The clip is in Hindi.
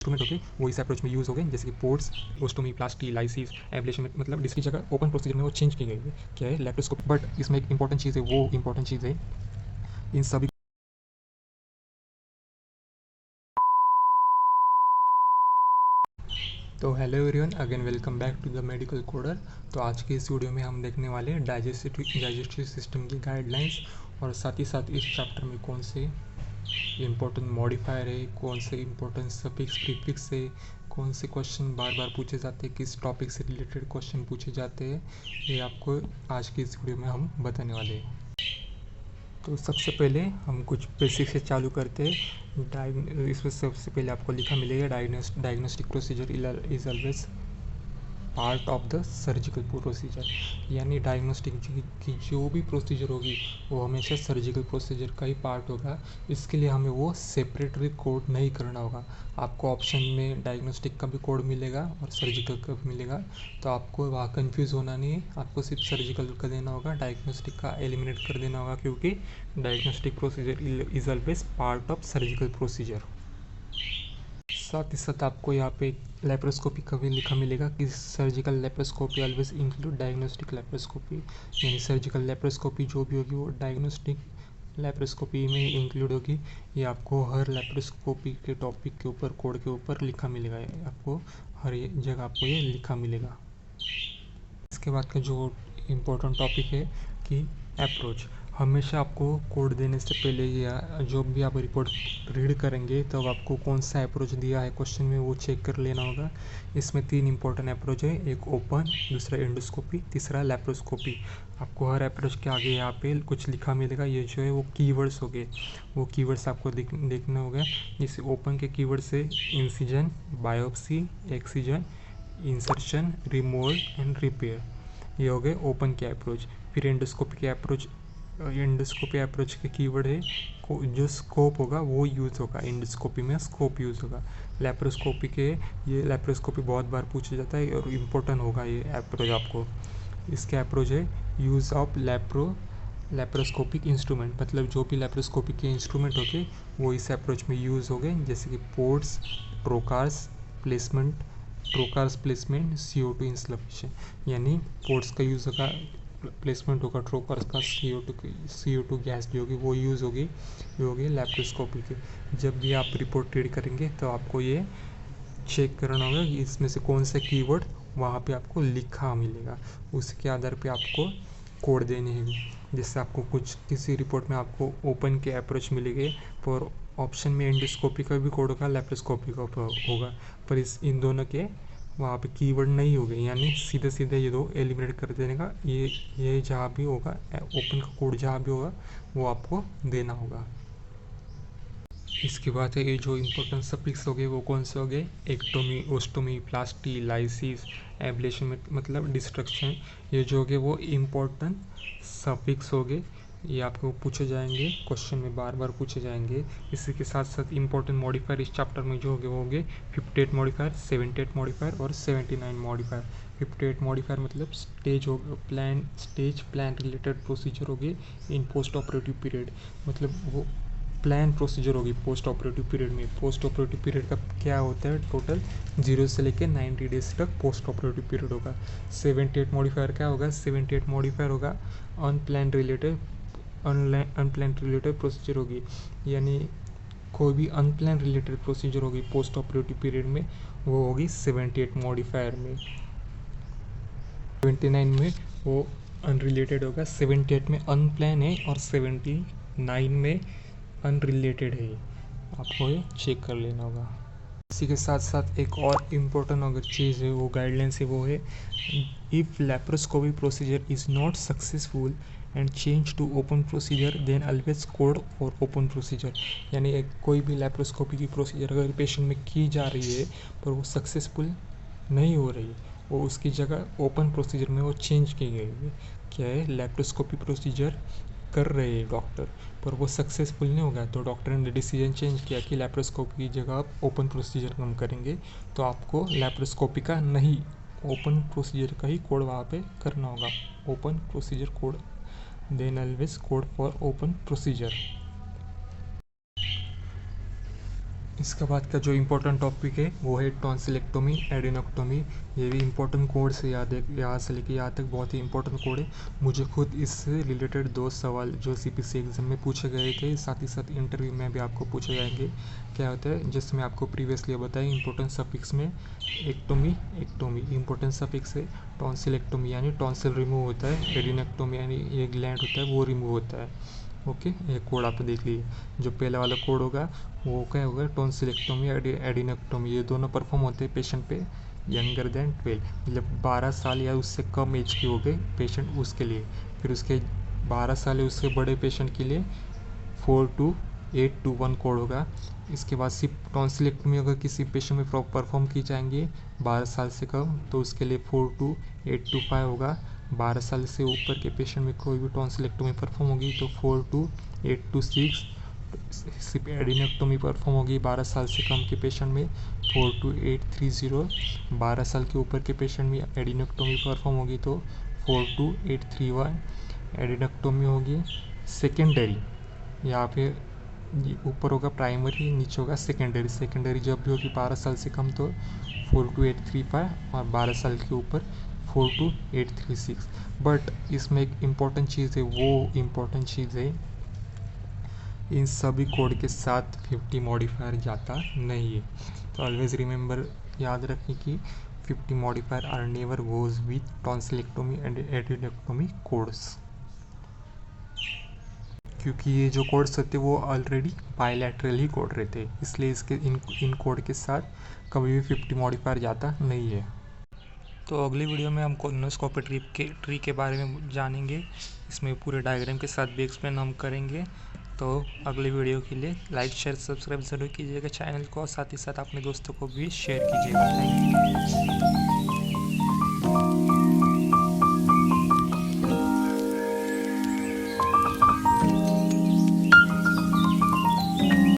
इंस्ट्रूमेंट होते वो इस अप्रोच में यूज़ हो गए, जैसे कि पोर्ट्स, ओस्टोमी, प्लास्टी, लाइसिस, एब्लेशन, मतलब जिसकी जगह ओपन प्रोसीजर में वो चेंज की गई है, क्या है, लैप्रोस्कोपी। बट इसमें एक इंपॉर्टेंट चीज़ है, वो इंपॉर्टेंट चीज़ है इन सभी। तो hello everyone, again welcome back to the medical coder. तो आज के इस वीडियो में हम देखने वाले हैं डाइजेस्टिव सिस्टम की गाइडलाइंस, और साथ ही साथ इस चैप्टर में कौन से इम्पोर्टेंट मॉडिफायर है, कौन से इम्पोर्टेंट सफिक्स प्रीफिक्स है, कौन से क्वेश्चन बार बार पूछे जाते हैं, किस टॉपिक से रिलेटेड क्वेश्चन पूछे जाते हैं, ये आपको आज की इस वीडियो में हम बताने वाले हैं। तो सबसे पहले हम कुछ बेसिक से चालू करते हैं। इसमें सबसे पहले आपको लिखा मिलेगा diagnostic procedure is always part of the surgical procedure, यानी डायग्नोस्टिक की जो भी प्रोसीजर होगी वो हमेशा सर्जिकल प्रोसीजर का ही पार्ट होगा। इसके लिए हमें वो सेपरेटली कोड नहीं करना होगा। आपको ऑप्शन में डायग्नोस्टिक का भी कोड मिलेगा और सर्जिकल का भी मिलेगा, तो आपको वहाँ कंफ्यूज होना नहीं है। आपको सिर्फ सर्जिकल का देना होगा, डायग्नोस्टिक का एलिमिनेट कर देना होगा, क्योंकि diagnostic procedure is always part of surgical procedure. साथ ही साथ आपको यहाँ पे लेप्रोस्कोपी का भी लिखा मिलेगा कि surgical laparoscopy always include diagnostic laparoscopy, यानी सर्जिकल लेप्रोस्कोपी जो भी होगी वो डायग्नोस्टिक लेप्रोस्कोपी में इंक्लूड होगी। ये आपको हर लेप्रोस्कोपी के टॉपिक के ऊपर, कोड के ऊपर लिखा मिलेगा, आपको हर जगह आपको ये लिखा मिलेगा। इसके बाद का जो इम्पोर्टेंट टॉपिक है कि अप्रोच, हमेशा आपको कोड देने से पहले या जो भी आप रिपोर्ट रीड करेंगे तब आपको कौन सा अप्रोच दिया है क्वेश्चन में वो चेक कर लेना होगा। इसमें 3 इंपॉर्टेंट अप्रोच है, एक ओपन, दूसरा एंडोस्कोपी, तीसरा लैप्रोस्कोपी। आपको हर अप्रोच के आगे यहाँ पे कुछ लिखा मिलेगा, ये जो है वो कीवर्ड्स हो गए, वो कीवर्ड्स आपको देखना होगा। जैसे ओपन के कीवर्ड से incision, biopsy, excision, insertion, removal and repair, ये हो गए ओपन के अप्रोच। फिर एंडोस्कोपी अप्रोच के कीवर्ड है, जो स्कोप होगा वो यूज़ होगा, एंडोस्कोपी में स्कोप यूज़ होगा। लैप्रोस्कोपी के, ये लैप्रोस्कोपी बहुत बार पूछा जाता है और इम्पोर्टेंट होगा ये अप्रोच आपको। इसके अप्रोच है यूज़ ऑफ लैप्रोस्कोपिक इंस्ट्रूमेंट, मतलब जो भी लैप्रोस्कोपी के इंस्ट्रूमेंट होते वो इस अप्रोच में यूज़ हो गए, जैसे कि पोर्ट्स, ट्रोकार्स प्लेसमेंट, CO2 इंसलेशन, यानी पोर्ट्स का यूज़ होगा, प्लेसमेंट होगा ट्रोकार्स का, CO2 गैस जो होगी वो यूज़ होगी, ये होगी लैप्रोस्कोपी के। जब भी आप रिपोर्ट रीड करेंगे तो आपको ये चेक करना होगा कि इसमें से कौन सा कीवर्ड वहाँ पे आपको लिखा मिलेगा, उसके आधार पे आपको कोड देने हैं। जैसे आपको कुछ किसी रिपोर्ट में आपको ओपन के अप्रोच मिलेंगे, पर ऑप्शन में एंडोस्कोपी का भी कोड होगा, लैप्रोस्कोपी का होगा, पर इन दोनों के वहाँ पे कीवर्ड नहीं होगा, यानी सीधे सीधे ये दो एलिमिनेट कर देने का। ये जहाँ भी होगा, ओपन का कोड जहाँ भी होगा वो आपको देना होगा। इसके बाद है ये जो इम्पोर्टेंट सफिक्स हो गए वो कौन से हो गए, एक्टोमी, ओस्टोमी, प्लास्टी, लाइसिस, एब्लेशन मतलब डिस्ट्रक्शन, ये जो हो गए वो इम्पोर्टेंट सफिक्स हो गए। ये आपको पूछे जाएंगे, क्वेश्चन में बार बार पूछे जाएंगे। इसी के साथ साथ इम्पोर्टेंट मॉडिफायर इस चैप्टर में जो हो गए 58 मॉडिफायर, 78 मॉडिफायर और 79 मॉडिफायर। 58 मॉडिफायर मतलब स्टेज प्लान रिलेटेड प्रोसीजर हो गए इन पोस्ट ऑपरेटिव पीरियड, मतलब वो प्लान प्रोसीजर होगी पोस्ट ऑपरेटिव पीरियड में। पोस्ट ऑपरेटिव पीरियड का क्या होता है, टोटल 0 से लेकर 90 डेज तक पोस्ट ऑपरेटिव पीरियड होगा। 78 मॉडिफायर क्या होगा, 78 मॉडिफायर होगा अनप्लान रिलेटेड प्रोसीजर होगी, यानी कोई भी अनप्लान रिलेटेड प्रोसीजर होगी पोस्ट ऑपरेटिव पीरियड में, वो होगी 78 मॉडिफायर में। 79 में वो अनरिलेटेड होगा, 78 में अनप्लान है और 79 में अनरिलेटेड है, आपको ये चेक कर लेना होगा। इसी के साथ साथ एक और इम्पोर्टेंट अगर चीज़ है, वो गाइडलाइंस है, वो है if laparoscopy procedure is not successful and change to open procedure then always code for open procedure, यानी एक कोई भी लैप्रोस्कोपी की प्रोसीजर अगर पेशेंट में की जा रही है पर वो सक्सेसफुल नहीं हो रही, वो उसकी जगह ओपन प्रोसीजर में वो चेंज की गई है। क्या है, लैप्रोस्कोपी प्रोसीजर कर रहे हैं डॉक्टर पर वो सक्सेसफुल नहीं होगा, तो डॉक्टर ने डिसीजन चेंज किया कि लैप्रोस्कोपी की जगह आप ओपन प्रोसीजर हम करेंगे, तो आपको लैप्रोस्कोपी का नहीं, ओपन प्रोसीजर का ही कोड वहाँ पे करना होगा, open procedure code, then always code for open procedure. इसके बाद का जो इम्पोर्टेंट टॉपिक है वो है टॉन्सिलेक्टोमी, एडिनोक्टोमी। ये भी इम्पोर्टेंट कोड से याद है, यहाँ से लेके यहाँ तक बहुत ही इम्पोर्टेंट कोड है। मुझे खुद इससे रिलेटेड 2 सवाल जो CPC एग्ज़ाम में पूछे गए थे, साथ ही साथ इंटरव्यू में भी आपको पूछे जाएंगे। क्या होता है, जैसे मैं आपको प्रीवियसली बताया, इंपॉर्टेंट सफिक्स में एक्टोमी, एक्टोमी इंपॉर्टेंट सफिक्स है। टॉन्सिलेक्टोमी यानी टॉन्सिल रिमूव होता है, एडिनोक्टोमी यानी ये ग्लैंड होता है वो रिमूव होता है। ओके, ये कोड आप देख लीजिए। जो पहला वाला कोड होगा वो क्या होगा, टॉन्सिलेक्टोमी, एडिनोक्टोमी, ये दोनों परफॉर्म होते हैं पेशेंट पे यंगर देन 12, मतलब 12 साल या उससे कम एज के हो गए पेशेंट उसके लिए। फिर उसके 12 साल या उससे बड़े पेशेंट के लिए 42821 कोड होगा। इसके बाद सिर्फ टॉन्सिलेक्टोमी अगर किसी पेशेंट में परफॉर्म की जाएंगे 12 साल से कम, तो उसके लिए 42825 होगा। 12 साल से ऊपर के पेशेंट में कोई भी टॉन्सिलेक्टोमी परफॉर्म होगी तो 42826। सिर्फ एडिनोक्टोमी परफॉर्म होगी 12 साल से कम के पेशेंट में 42830। 12 साल के ऊपर के पेशेंट में एडिनोक्टोमी परफॉर्म होगी तो 42831। एडिनोक्टोमी होगी सेकेंडरी, यहाँ पे ऊपर होगा प्राइमरी, नीचे होगा सेकेंडरी। सेकेंडरी जब भी होगी 12 साल से कम तो 42835, और 12 साल के ऊपर 42836। बट इसमें एक इम्पॉर्टेंट चीज़ है, वो इम्पॉर्टेंट चीज़ है, इन सभी कोड के साथ 50 मॉडिफायर जाता नहीं है। तो ऑलवेज रिमेंबर, याद रखें कि 50 modifier are never goes with tonsillectomy and adenoidectomy codes, क्योंकि ये जो कोड्स होते वो ऑलरेडी बायलैटरल ही कोड रहते, इसलिए इसके इन कोड के साथ कभी भी 50 मॉडिफायर जाता नहीं है। तो अगली वीडियो में हम कोलोनोस्कोपी ट्री के बारे में जानेंगे। इसमें पूरे डायग्राम के साथ भी एक्सप्लेन हम करेंगे। तो अगली वीडियो के लिए लाइक शेयर सब्सक्राइब ज़रूर कीजिएगा चैनल को, और साथ ही साथ अपने दोस्तों को भी शेयर कीजिएगा। Thank you.